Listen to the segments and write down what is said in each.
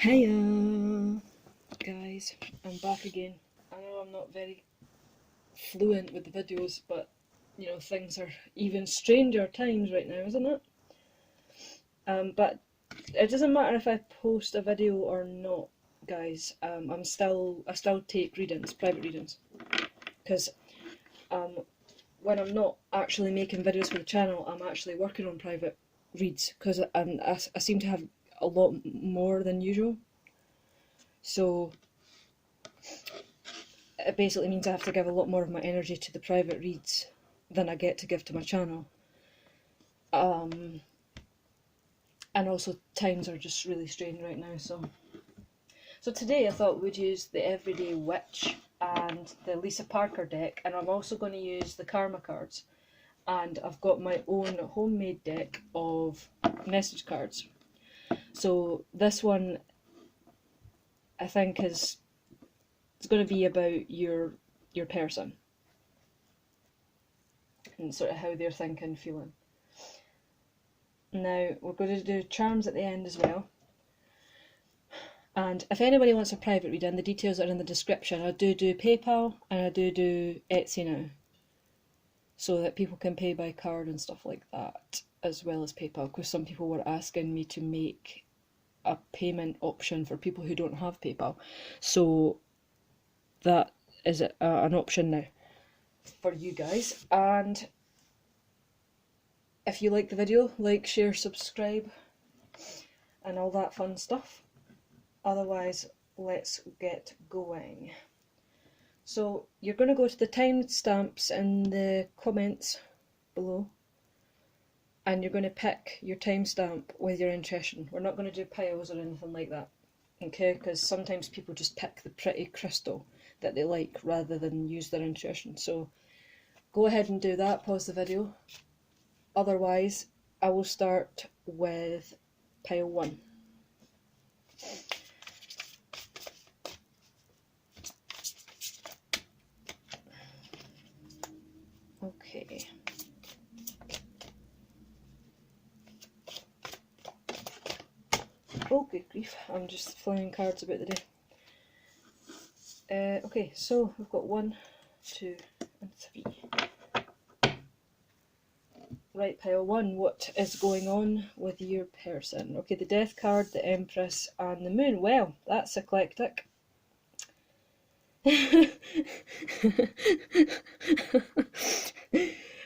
Hiya guys, I'm back again. I know I'm not very fluent with the videos, but you know, things are even stranger times right now, isn't it? But it doesn't matter if I post a video or not, guys. I still take readings, private readings, because when I'm not actually making videos for the channel, I'm actually working on private reads, because I seem to have a lot more than usual. So it basically means I have to give a lot more of my energy to the private reads than I get to give to my channel. And also times are just really strange right now, so today I thought we'd use the Everyday Witch and the Lisa Parker deck, and I'm also going to use the Karma cards, and I've got my own homemade deck of message cards. So this one I think it's going to be about your person and sort of how they're thinking, feeling. Now we're going to do charms at the end as well. And if anybody wants a private reading, the details are in the description. I do PayPal and I do Etsy now, so that people can pay by card and stuff like that, as well as PayPal, because some people were asking me to make a payment option for people who don't have PayPal. So that is an option now for you guys. And if you like the video, like, share, subscribe, and all that fun stuff. Otherwise, let's get going. So you're going to go to the timestamps in the comments below, and you're going to pick your timestamp with your intuition. We're not going to do piles or anything like that, okay? Because sometimes people just pick the pretty crystal that they like rather than use their intuition. So go ahead and do that, pause the video. Otherwise, I will start with pile 1. Okay. Oh, good grief, I'm just flinging cards about the day. Okay, so we've got 1, 2, and 3. Right, pile 1, what is going on with your person? Okay, the Death card, the Empress, and the Moon. Well, that's eclectic.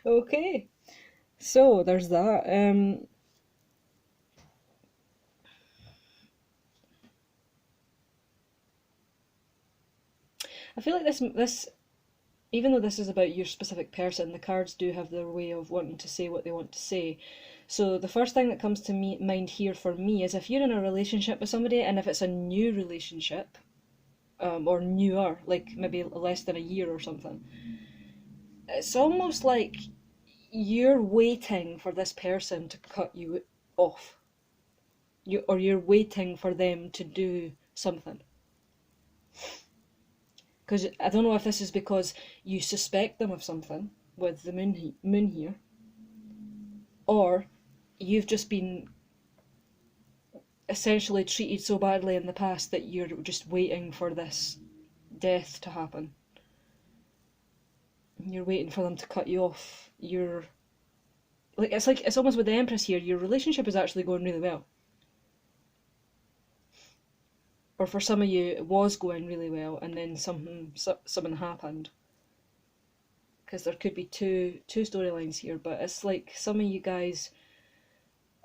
Okay, so there's that. I feel like this, even though this is about your specific person, the cards do have their way of wanting to say what they want to say. So the first thing that comes to mind here for me is if you're in a relationship with somebody, and if it's a new relationship, or newer, like maybe less than a year or something, it's almost like you're waiting for this person to cut you off. Or you're waiting for them to do something. Because I don't know if this is because you suspect them of something with the moon here, or you've just been essentially treated so badly in the past that you're just waiting for this death to happen. You're waiting for them to cut you off. It's almost with the Empress here, your relationship is actually going really well. Or for some of you, it was going really well, and then something happened. Because there could be two storylines here, but it's like some of you guys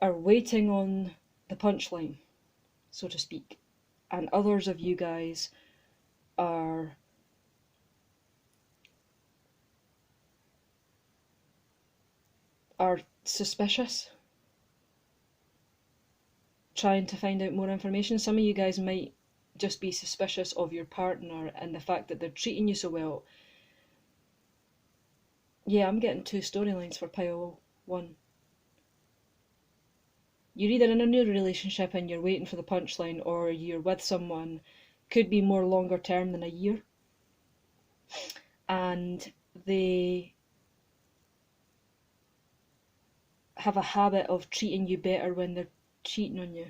are waiting on the punchline, so to speak, and others of you guys are suspicious, trying to find out more information. Some of you guys might just be suspicious of your partner and the fact that they're treating you so well. Yeah, I'm getting 2 storylines for pile 1. You're either in a new relationship and you're waiting for the punchline, or you're with someone, could be more longer term than a year, and they have a habit of treating you better when they're cheating on you.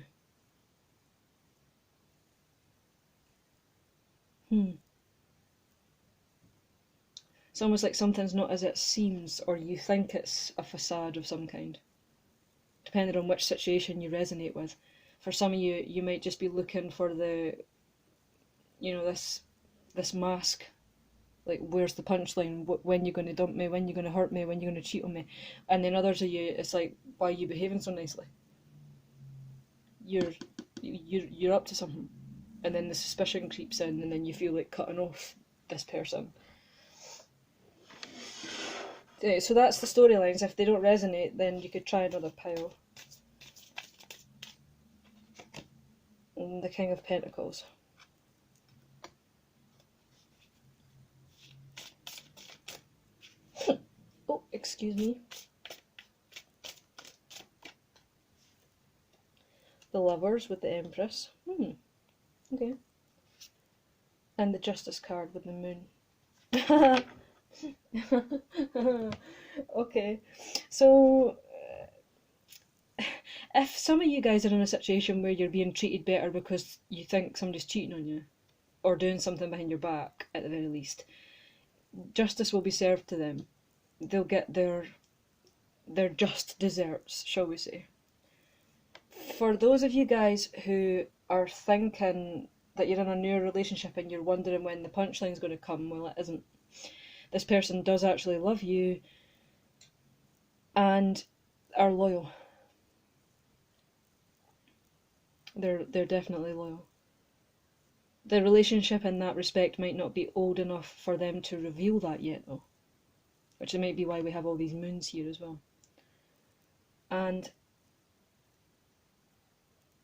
It's almost like something's not as it seems, or you think it's a facade of some kind, depending on which situation you resonate with. For some of you, you might just be looking for the, this mask. Like, where's the punchline? When you're going to dump me? When you're going to hurt me? When you're going to cheat on me? And then others of you, it's like, why are you behaving so nicely? You're up to something, and then the suspicion creeps in, and then you feel like cutting off this person. So that's the storylines. If they don't resonate, then you could try another pile. And the King of Pentacles. Oh, excuse me. The Lovers with the Empress. Okay. And the Justice card with the Moon. Okay. So, if some of you guys are in a situation where you're being treated better because you think somebody's cheating on you, or doing something behind your back, at the very least, justice will be served to them. They'll get their just deserts, shall we say. For those of you guys who are thinking that you're in a new relationship and you're wondering when the punchline's going to come, well, it isn't. This person does actually love you and are loyal. They're definitely loyal. The relationship in that respect might not be old enough for them to reveal that yet, though. Which might be why we have all these moons here as well. And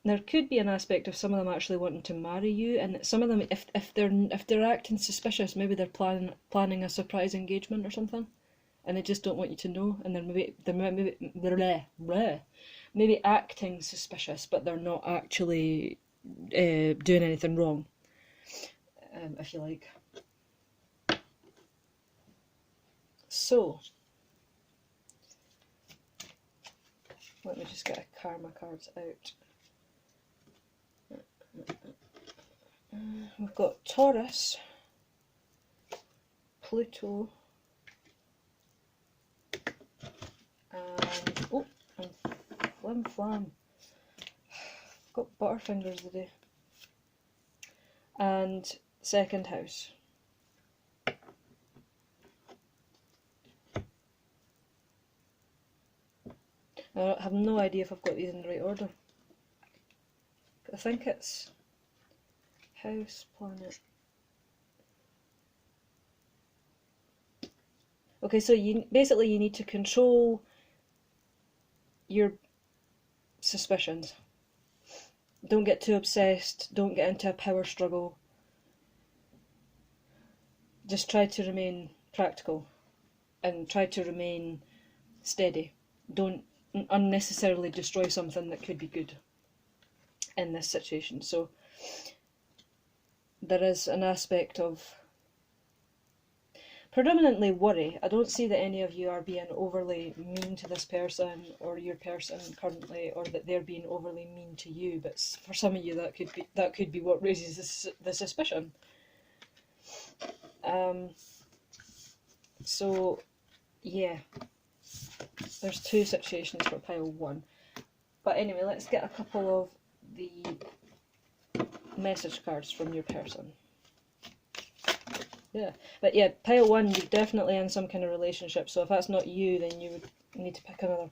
there could be an aspect of some of them actually wanting to marry you, and some of them, if they're acting suspicious, maybe they're planning a surprise engagement or something, and they just don't want you to know, and they're maybe acting suspicious, but they're not actually doing anything wrong, if you like. So, let me just get a karma cards out. We've got Taurus, Pluto, and Flam. I've got butterfingers today. And second house. I have no idea if I've got these in the right order. I think it's house, planet. Okay, so basically you need to control your suspicions. Don't get too obsessed, don't get into a power struggle. Just try to remain practical and try to remain steady. Don't unnecessarily destroy something that could be good in this situation. So there is an aspect of predominantly worry. I don't see that any of you are being overly mean to this person or your person currently, or that they're being overly mean to you, but for some of you that could be what raises the suspicion. So yeah, there's two situations for pile one. But anyway, let's get a couple of the message cards from your person. Yeah, but yeah, pile one, you're definitely in some kind of relationship, so if that's not you, then you would need to pick another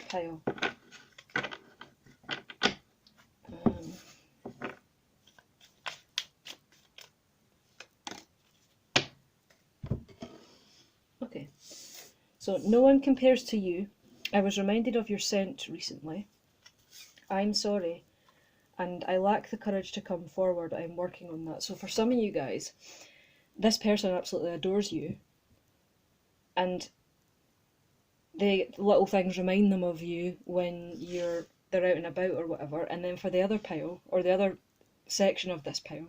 pile. Okay, so no one compares to you. I was reminded of your scent recently. I'm sorry, and I lack the courage to come forward. I'm working on that. So for some of you guys, this person absolutely adores you, and the little things remind them of you when they're out and about or whatever. And then for the other pile, or the other section of this pile,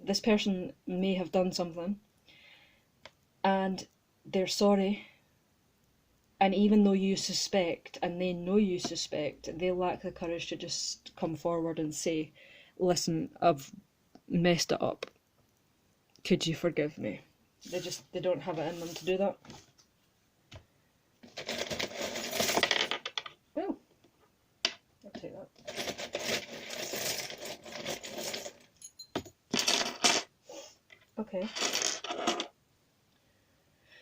this person may have done something and they're sorry, and even though you suspect, and they know you suspect, they lack the courage to just come forward and say, listen, I've messed it up. Could you forgive me? They don't have it in them to do that. Oh, I'll take that. Okay.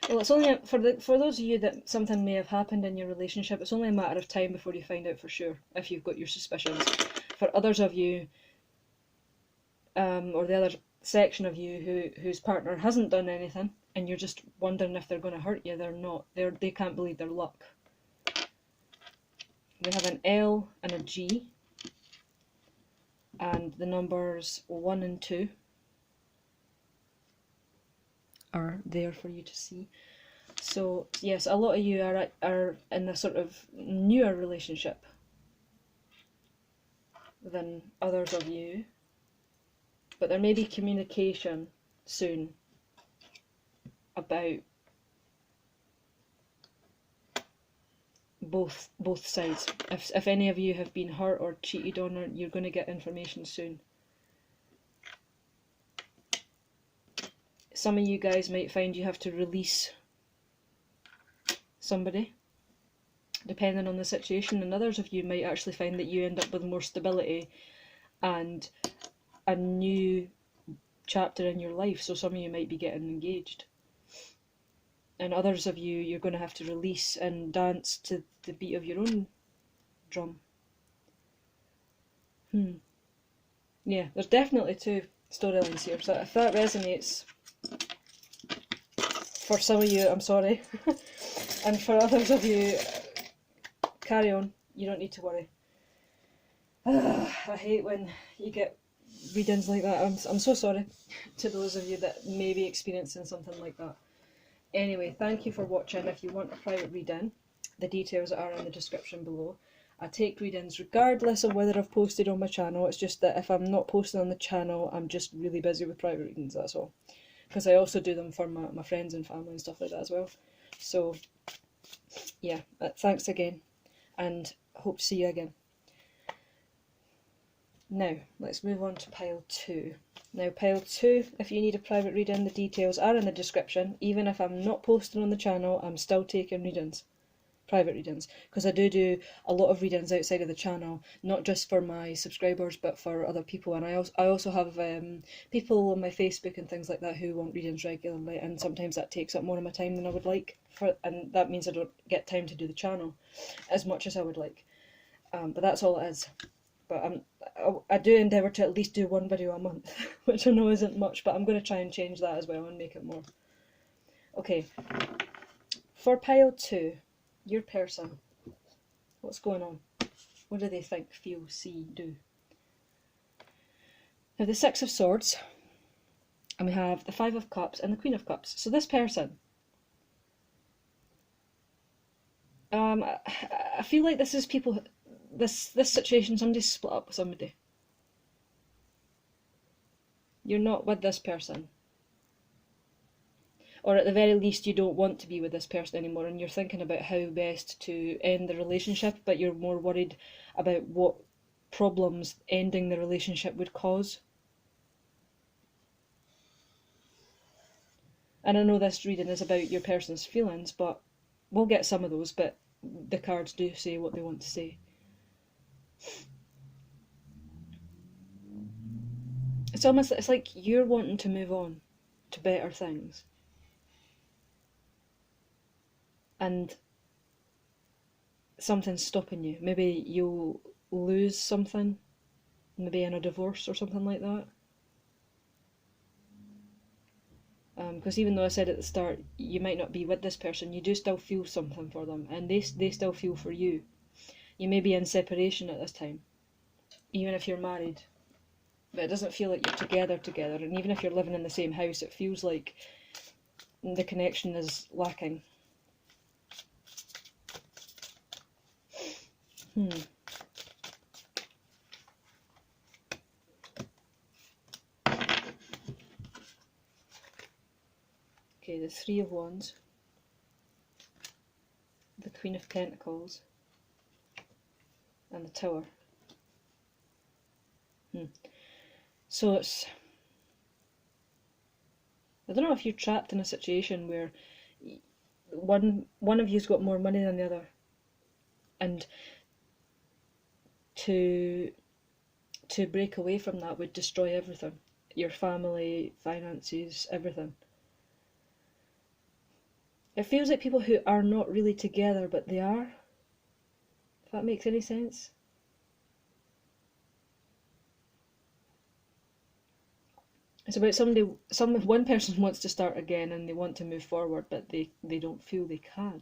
Well, it's only for those of you that something may have happened in your relationship. It's only a matter of time before you find out for sure if you've got your suspicions. For others of you, or the other section of you whose partner hasn't done anything, and you're just wondering if they're going to hurt you, they're not. They can't believe their luck. We have an L and a G, and the numbers 1 and 2 are there for you to see. So yes, a lot of you are in a sort of newer relationship than others of you, but there may be communication soon about both sides. If any of you have been hurt or cheated on, you're going to get information soon. Some of you guys might find you have to release somebody, depending on the situation, and others of you might actually find that you end up with more stability and a new chapter in your life. So some of you might be getting engaged, and others of you, you're going to have to release and dance to the beat of your own drum. Yeah, there's definitely two storylines here, so if that resonates for some of you, I'm sorry. And for others of you, carry on, you don't need to worry. I hate when you get readings like that. I'm so sorry to those of you that may be experiencing something like that. Anyway, thank you for watching. If you want a private reading, the details are in the description below. I take readings regardless of whether I've posted on my channel. It's just that if I'm not posting on the channel, I'm just really busy with private readings, that's all. Because I also do them for my friends and family and stuff like that as well. So, yeah, thanks again, and hope to see you again. Now, let's move on to pile 2. Now, pile 2, if you need a private reading, the details are in the description. Even if I'm not posting on the channel, I'm still taking readings. Private readings, because I do a lot of readings outside of the channel, not just for my subscribers but for other people, and I also have people on my Facebook and things like that who want readings regularly, and sometimes that takes up more of my time than I would like, and that means I don't get time to do the channel as much as I would like, but that's all it is. But I do endeavour to at least do one video a month, which I know isn't much, but I'm going to try and change that as well and make it more. Okay, for pile 2, your person, what's going on? What do they think, feel, see, do? Now the 6 of Swords, and we have the 5 of Cups and the Queen of Cups. So this person, I feel like this is people, this situation, somebody's split up with somebody. You're not with this person. Or at the very least, you don't want to be with this person anymore, and you're thinking about how best to end the relationship, but you're more worried about what problems ending the relationship would cause. And I know this reading is about your person's feelings, but we'll get some of those, but the cards do say what they want to say. It's like you're wanting to move on to better things. And something's stopping you. Maybe you'll lose something, maybe in a divorce or something like that. Because even though I said at the start, you might not be with this person, you do still feel something for them, and they still feel for you. You may be in separation at this time, even if you're married, but it doesn't feel like you're together, and even if you're living in the same house, it feels like the connection is lacking. Okay, the 3 of Wands, the Queen of Pentacles, and the Tower. So I don't know if you're trapped in a situation where one of you's got more money than the other, and to break away from that would destroy everything. Your family, finances, everything. It feels like people who are not really together, but they are. If that makes any sense. It's about one person wants to start again and they want to move forward, but they don't feel they can.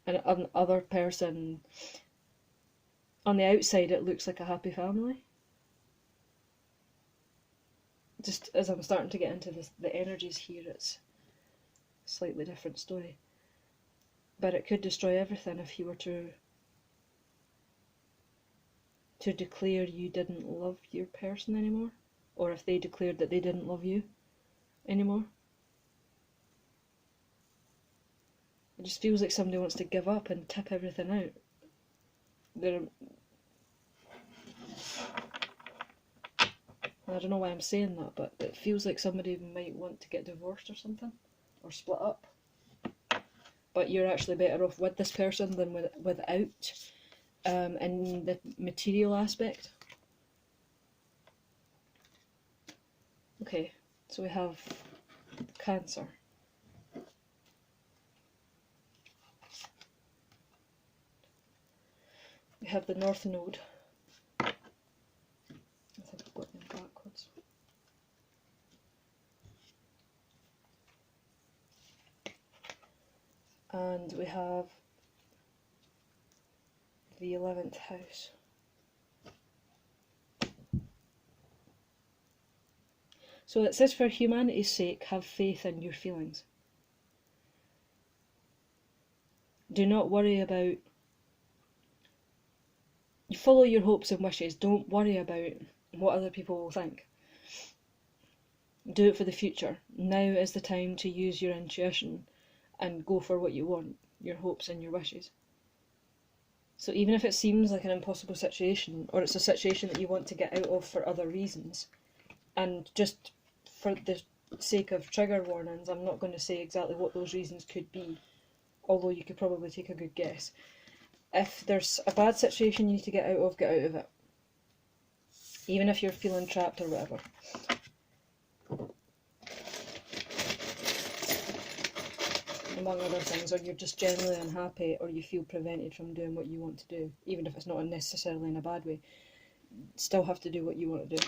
And another person, on the outside, it looks like a happy family. Just as I'm starting to get into the energies here, it's a slightly different story. But it could destroy everything if you were to declare you didn't love your person anymore, or if they declared that they didn't love you anymore. It just feels like somebody wants to give up and tip everything out. I don't know why I'm saying that, but it feels like somebody might want to get divorced or something, or split up. But you're actually better off with this person than without, in the material aspect. Okay, so we have Cancer. We have the North Node. I think I've got them backwards. And we have the 11th house. So it says, for humanity's sake, have faith in your feelings. Do not worry about... You follow your hopes and wishes. Don't worry about what other people will think. Do it for the future. Now is the time to use your intuition and go for what you want, your hopes and your wishes. So even if it seems like an impossible situation, or it's a situation that you want to get out of for other reasons, and just for the sake of trigger warnings, I'm not going to say exactly what those reasons could be, although you could probably take a good guess. If there's a bad situation you need to get out of it. Even if you're feeling trapped or whatever. Among other things, or you're just generally unhappy, or you feel prevented from doing what you want to do, even if it's not necessarily in a bad way, still have to do what you want to do.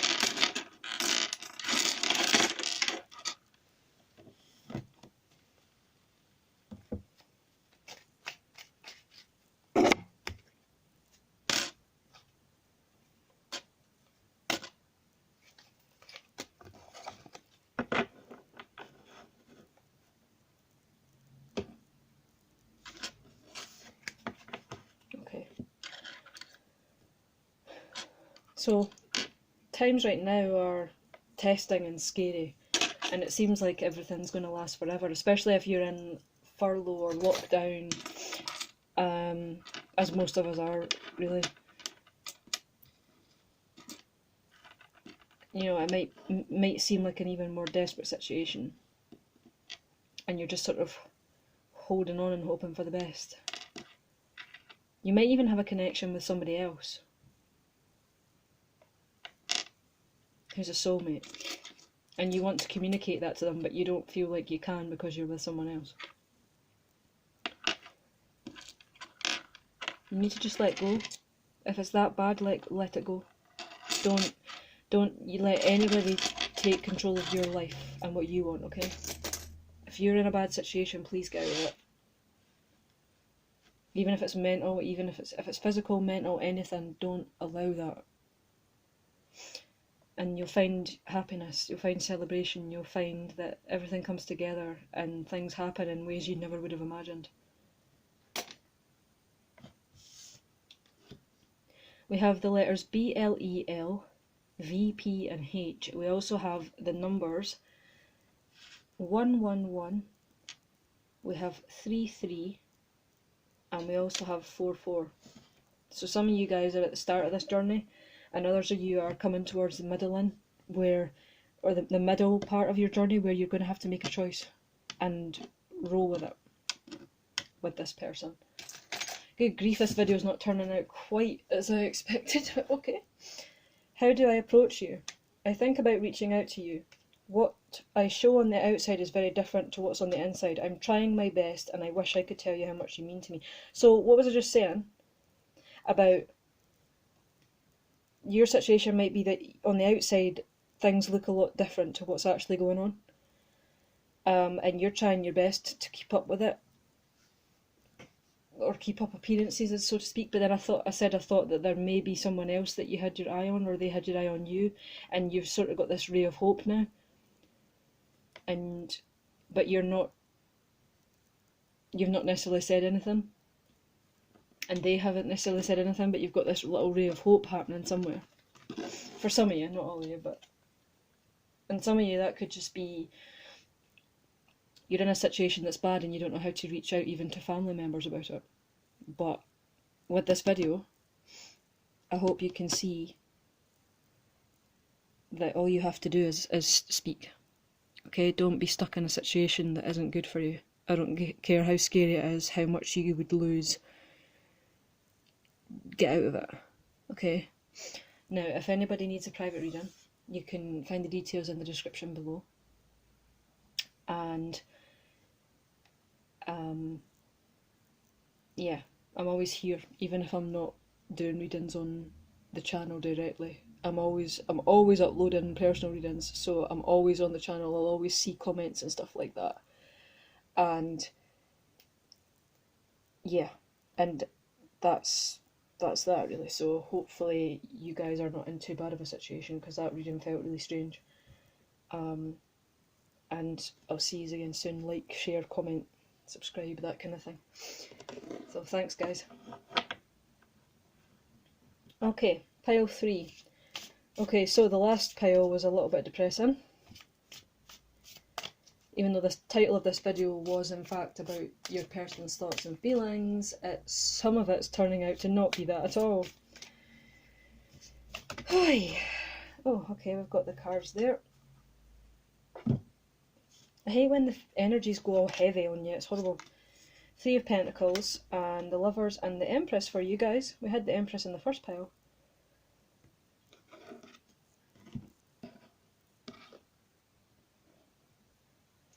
So, times right now are testing and scary, and it seems like everything's going to last forever, especially if you're in furlough or lockdown, as most of us are, really. You know, it might seem like an even more desperate situation, and you're just sort of holding on and hoping for the best. You might even have a connection with somebody else who's a soulmate, and you want to communicate that to them, but you don't feel like you can because you're with someone else. You need to just let go. If it's that bad, let it go. Don't you let anybody take control of your life and what you want, okay? If you're in a bad situation, please get out of it. Even if it's mental, even if it's physical, mental, anything, don't allow that. And you'll find happiness, you'll find celebration, you'll find that everything comes together and things happen in ways you never would have imagined. We have the letters B, L, E, L, V, P and H. We also have the numbers 111, we have 33, and we also have 44. So some of you guys are at the start of this journey, and others of you are coming towards the middle in, where or the middle part of your journey where you're going to have to make a choice and roll with it with this person. Good grief, this video's not turning out quite as I expected. Okay. How do I approach you? I think about reaching out to you. What I show on the outside is very different to what's on the inside. I'm trying my best and I wish I could tell you how much you mean to me. So what was I just saying about your situation might be that on the outside things look a lot different to what's actually going on, and you're trying your best to keep up with it, or keep up appearances, so to speak. But then I thought that there may be someone else that you had your eye on, or they had your eye on you, and you've sort of got this ray of hope now, but you've not necessarily said anything, and they haven't necessarily said anything, but you've got this little ray of hope happening somewhere. For some of you, not all of you, but and some of you that could just be you're in a situation that's bad and you don't know how to reach out even to family members about it. But with this video, I hope you can see that all you have to do is speak. Okay, don't be stuck in a situation that isn't good for you. I don't care how scary it is, how much you would lose. Get out of it. Okay? Now, if anybody needs a private reading, you can find the details in the description below. And yeah, I'm always here, even if I'm not doing readings on the channel directly. I'm always uploading personal readings, so I'm always on the channel. I'll always see comments and stuff like that. And yeah, and that's that really. So hopefully you guys are not in too bad of a situation, because that reading felt really strange. And I'll see you again soon. Like, share, comment, subscribe, that kind of thing. So thanks guys. Okay, pile 3. Okay, so the last pile was a little bit depressing, even though the title of this video was in fact about your person's thoughts and feelings. Some of it's turning out to not be that at all. Oh, okay, we've got the cards there. I hate when the energies go all heavy on you, it's horrible. 3 of Pentacles, and the Lovers, and the Empress for you guys. We had the Empress in the first pile.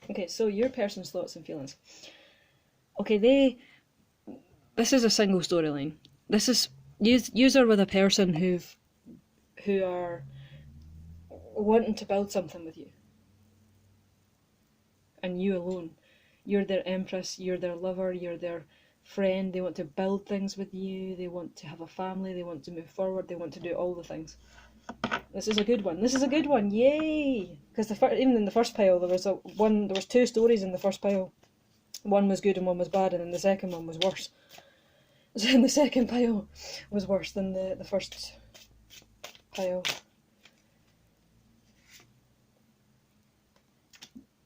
Okay, so your person's thoughts and feelings. Okay, this is a single storyline. This is user with a person who are wanting to build something with you, and you alone. You're their Empress, you're their lover, you're their friend. They want to build things with you, they want to have a family, they want to move forward, they want to do all the things. This is a good one. This is a good one. Yay! Because even in the first pile, there was 2 stories in the first pile. One was good and one was bad, and then the second one was worse. So in the second pile was worse than the first pile.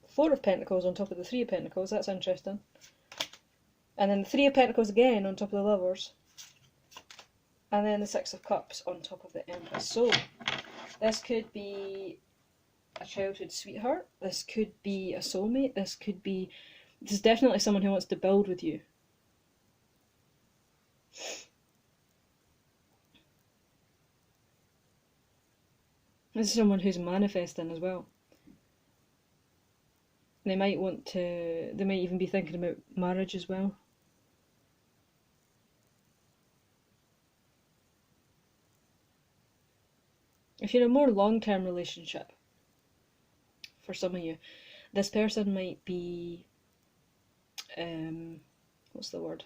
4 of Pentacles on top of the 3 of Pentacles. That's interesting. And then the 3 of Pentacles again on top of the Lovers. And then the 6 of Cups on top of the Empress. So this could be a childhood sweetheart. This could be a soulmate. This is definitely someone who wants to build with you. This is someone who's manifesting as well. They might even be thinking about marriage as well. If you're in a more long-term relationship, for some of you, this person might be, what's the word?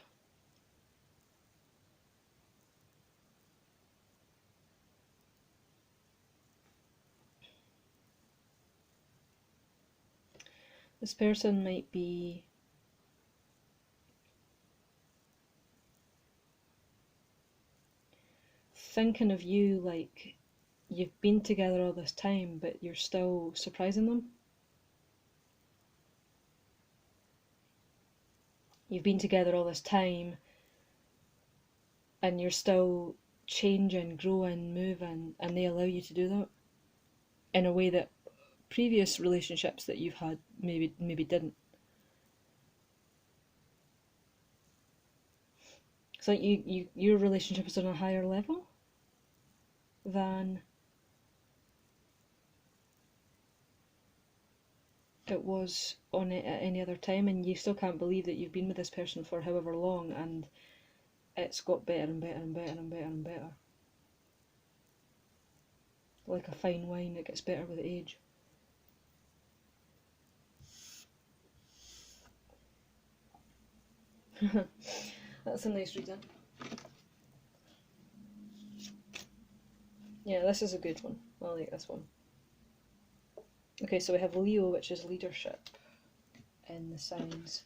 This person might be thinking of you like you've been together all this time, but you're still surprising them. You've been together all this time and you're still changing, growing, moving, and they allow you to do that in a way that previous relationships that you've had maybe didn't. It's like your relationship is on a higher level than it was on it at any other time, and you still can't believe that you've been with this person for however long, and it's got better and better and better and better and better. Like a fine wine, it gets better with age. That's a nice reading. Yeah, this is a good one. I like this one. Okay, so we have Leo, which is leadership in the signs.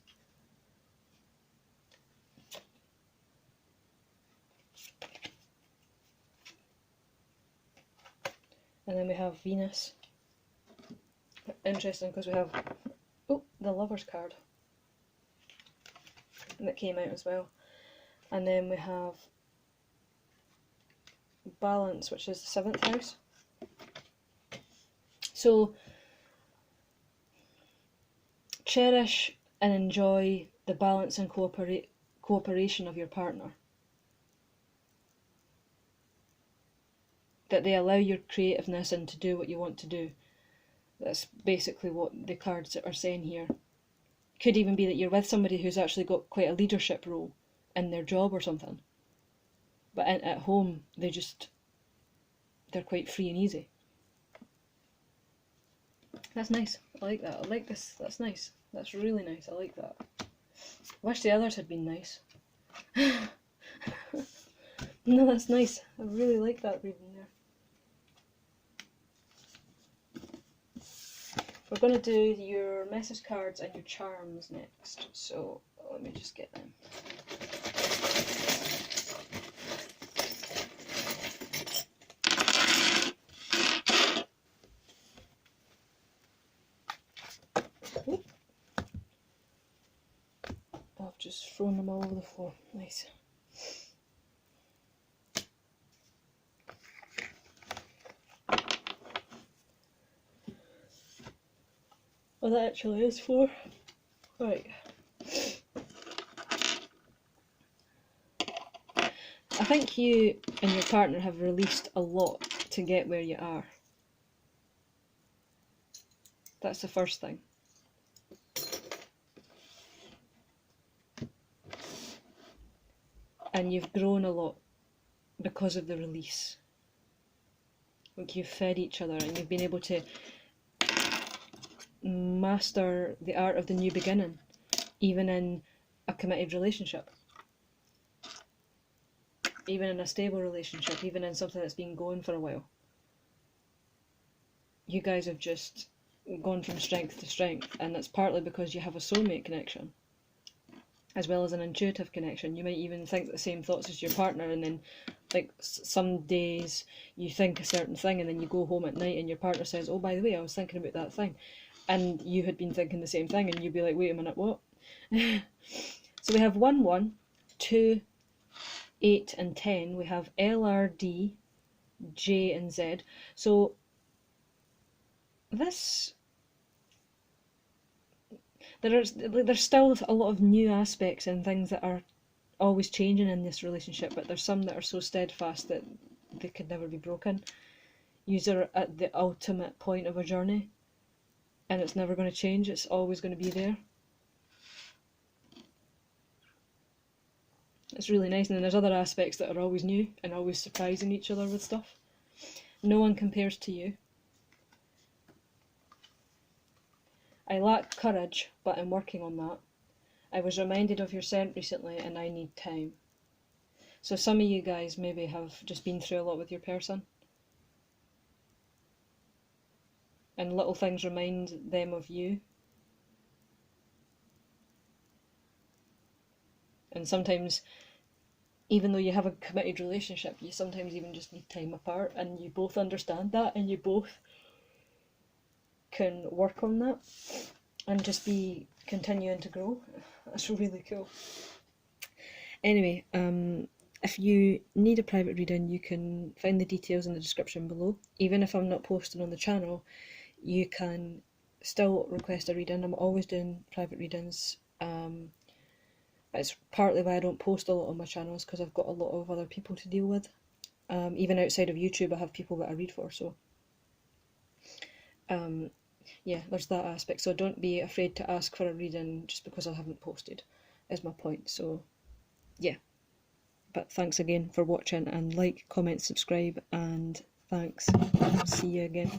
And then we have Venus. Interesting, because we have, oh, the Lover's card that came out as well. And then we have Balance, which is the 7th house. So, cherish and enjoy the balance and cooperation of your partner. That they allow your creativeness and to do what you want to do. That's basically what the cards are saying here. Could even be that you're with somebody who's actually got quite a leadership role in their job or something. But at home, they're quite free and easy. That's nice. I like that. I like this. That's nice. That's really nice. I like that. Wish the others had been nice. No, that's nice. I really like that reading there. We're going to do your message cards and your charms next. So let me just get them. I've just thrown them all over the floor. Nice. Well, that actually is 4. Right. I think you and your partner have released a lot to get where you are. That's the first thing. And you've grown a lot because of the release. Like, you've fed each other and you've been able to master the art of the new beginning, even in a committed relationship, even in a stable relationship, even in something that's been going for a while. You guys have just gone from strength to strength, and that's partly because you have a soulmate connection as well as an intuitive connection. You might even think the same thoughts as your partner, and then like some days you think a certain thing and then you go home at night and your partner says, oh, by the way, I was thinking about that thing, and you had been thinking the same thing, and you'd be like, wait a minute, what? So we have 1, 1, 2, 8 and 10. We have L, R, D, J and Z. So this, there's still a lot of new aspects and things that are always changing in this relationship, but there's some that are so steadfast that they could never be broken. You're at the ultimate point of a journey, and it's never going to change. It's always going to be there. It's really nice, and then there's other aspects that are always new and always surprising each other with stuff. No one compares to you. I lack courage, but I'm working on that. I was reminded of your scent recently and I need time. So some of you guys maybe have just been through a lot with your person, and little things remind them of you. And sometimes, even though you have a committed relationship, you sometimes even just need time apart, and you both understand that, and you both can work on that and just be continuing to grow. That's really cool. Anyway, if you need a private reading, you can find the details in the description below. Even if I'm not posting on the channel, you can still request a reading. I'm always doing private readings. It's partly why I don't post a lot on my channels, because I've got a lot of other people to deal with. Even outside of YouTube, I have people that I read for, so yeah, there's that aspect. So don't be afraid to ask for a reading just because I haven't posted, is my point. So yeah, but thanks again for watching, and like, comment, subscribe, and thanks. See you again.